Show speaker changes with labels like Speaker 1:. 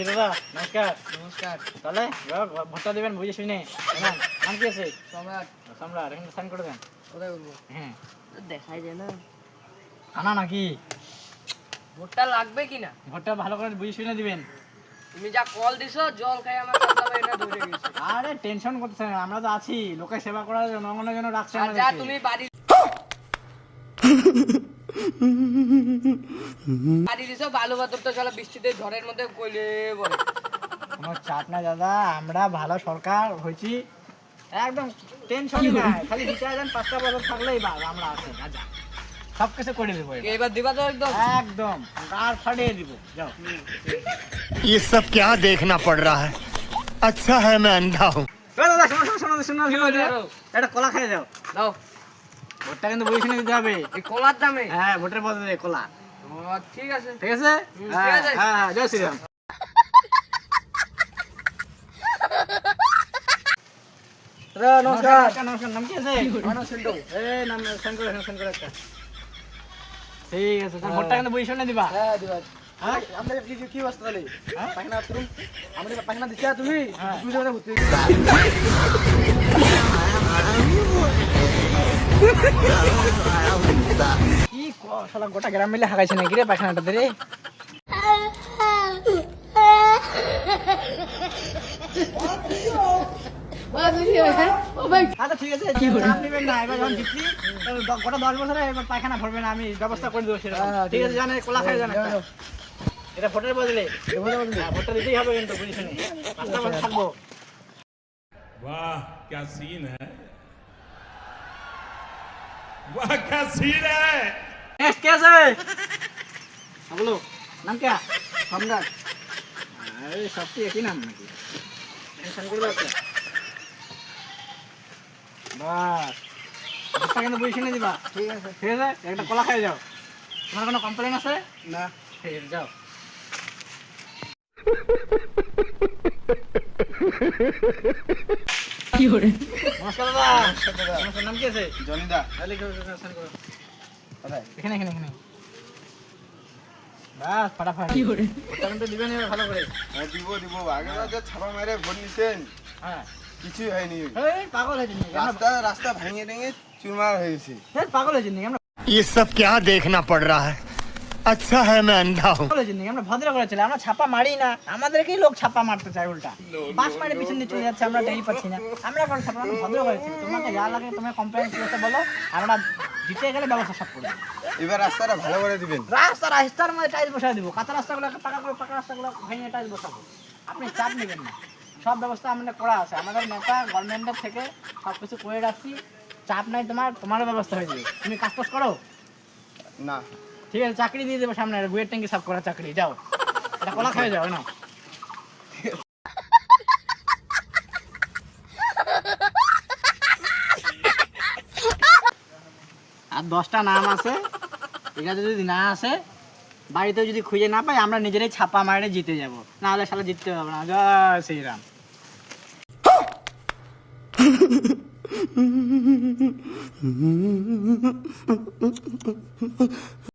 Speaker 1: দাদা নমস্কার।
Speaker 2: নমস্কার।
Speaker 1: তাহলে ভোটটা দেবেন বুঝে শুনে। নাম কি আছে?
Speaker 2: সম্রাট।
Speaker 1: সম্রাট, এখানে সাইন করে দেন।
Speaker 2: কোথায় বলবো?
Speaker 1: হ্যাঁ,
Speaker 2: দেখাই যায় না।
Speaker 1: আনা নাকি?
Speaker 2: ভোটটা লাগবে কি না?
Speaker 1: ভোটটা ভালো করে বুঝে শুনে দিবেন।
Speaker 2: তুমি যা কল দিছো জল খাই আমার কাছে এটা ধরে গেছে।
Speaker 1: আরে টেনশন করতেছেন না, আমরা তো আছি লোকের সেবা করার জন্য, অঙ্গনের জন্য রাখছে
Speaker 2: আর যা
Speaker 1: আমাদেরকে।
Speaker 2: তুমি বাড়ি বাড়ি দিছো বালু পাথর তো চলো বৃষ্টিতে ঝড়ের মধ্যে কইলে বলে।
Speaker 1: কোনো চাপ না দাদা, আমরা ভালো সরকার হয়েছি, একদম টেনশনই নাই। খালি বিচার দেন 5টা বছর থাকলেই বাস আমরা আছি। আচ্ছা সব কিছু করে দেবো
Speaker 2: এবার দিবা তো একদম।
Speaker 1: একদম, আর ফাটিয়ে দিব। যাও।
Speaker 3: ये सब क्या देखना पड़ रहा है। अच्छा है मैं अंधा हूँ।
Speaker 1: দাদা শোনো, একটা কলা খেয়ে যাও।
Speaker 2: দাও
Speaker 1: ভোটটা কিন্তু বুঝে শুনে দিতে হবে।
Speaker 2: এই কলার দামে।
Speaker 1: হ্যাঁ, ভোটের বদলে কলা।
Speaker 2: ও, ঠিক আছে।
Speaker 1: ঠিক আছে?
Speaker 2: ঠিক আছে।
Speaker 1: হ্যাঁ, জয় শ্রীরাম।
Speaker 2: নমস্কার।
Speaker 1: নমস্কার, নাম কি আছে?
Speaker 2: আমার সিন্টু।
Speaker 1: এই নাম সেন্ড করে একটা। ঠিক আছে, তাহলে ভোটটা কিন্তু বুঝে শুনে দিবা।
Speaker 2: হ্যাঁ দিবা।
Speaker 1: হ্যাঁ?
Speaker 2: আমাদের কি অবস্থা তাহলে?
Speaker 1: হ্যাঁ?
Speaker 2: পায়খানা বাথরুম আমাদের পায়খানা দিছা তুমি?
Speaker 1: হ্যাঁ।
Speaker 2: দুই জনে ভর্তি।
Speaker 1: কি শালা গোটা গ্রাম মিলে হাগাইছে নাকি রে পায়খানাটাতে রে? আচ্ছা ঠিক আছে, চাপ নেবেন না। এবার যখন জিতলি গোটা 10 বছরে এবার পায়খানা ভরবে না, আমি ব্যবস্থা করে দেবো সেরকম। ঠিক আছে, জানে কলা খাই জানে। এটা ভোটের বদলে। হ্যাঁ, ভোটটা দিতেই হবে কিন্তু বুঝে শুনে। 5টা বছর থাকবো।
Speaker 4: वाह क्या सीन है। वाह क्या सीन है।
Speaker 1: নেক্সট কে আছে? বলো নাম কে?
Speaker 2: সম্রাট।
Speaker 1: আরে সব কি একই নাম নাকি? টেনশন করবে একটা। বাস, ভোটটা কিন্তু বুঝে শুনে দিবা।
Speaker 2: ঠিক আছে।
Speaker 1: ঠিক আছে, একটা কলা খেয়ে যাও। তোমার কোনো কমপ্লেন আছে?
Speaker 2: না।
Speaker 1: ঠিক আছে, যাও। নমস্কার দাদা। নমস্কার, নাম কি আছে?
Speaker 2: জনিদা।
Speaker 1: তাহলে কেউ সাইন করো।
Speaker 2: কোথায়?
Speaker 1: এখানে। বাস, ফাটাফাট। ভোটটা কিন্তু দিবেন এবার ভালো করে।
Speaker 5: হ্যাঁ দিব আগেবার যে ছাপা মেরে ভোট নিছেন
Speaker 1: হ্যাঁ।
Speaker 5: কিছুই হয়নি।
Speaker 1: এই পাগল হয়েছেন নাকি?
Speaker 5: রাস্তা ভেঙে ভেঙে চুরমার হয়েছে।
Speaker 1: পাগল হয়েছেন নাকি? আমরা
Speaker 3: ये सब क्या देखना पड़ रहा है। अच्छा है मैं अंधा हूँ।
Speaker 1: পাগল হয়েছেন নাকি? আমরা ভদ্র করে ছেলে, আমরা ছাপা মারি না। আমাদেরকেই লোক ছাপা মারতে চায় উল্টা। বাস মারে পিছন দিয়ে চলে যাচ্ছে, আমরা টেরি পাচ্ছি না। আমরা কোনো ছাপা, আমরা ভদ্র করে ছেলে। তোমাকে যা লাগে তুমি কমপ্লেন করতে বলো, আমরা জিতে গেলে ব্যবস্থা সব করে দেবো।
Speaker 5: এবার রাস্তাটা ভালো করে দিবেন।
Speaker 1: রাস্তার মধ্যে টাইলস বসাই দেবো। কাঁচা রাস্তাগুলোকে পাকা রাস্তাগুলো ভেঙে টাইলস বসাবো। আপনি চাপ নেবেন না, সব ব্যবস্থা আমাদের করা আছে। আমাদের নেতা গভর্নমেন্টের থেকে সব কিছু করে রাখছি। চাপ নাই, তোমারও ব্যবস্থা হয়ে যাবে। তুমি কাজ টাজ করো।
Speaker 5: না
Speaker 1: ঠিক আছে, চাকরি দিয়ে দেবো সামনে, বুয়ের ট্যাঙ্কি সাফ করা চাকরি। যাও, এটা কলা খেয়ে যাও না। আর 10টা নাম আছে, এটাতে যদি না আসে, বাড়িতে যদি খুঁজে না পাই, আমরা নিজেরাই ছাপা মারে জিতে যাব। না হলে শালা জিততে হবে না। জয় শ্রীরাম।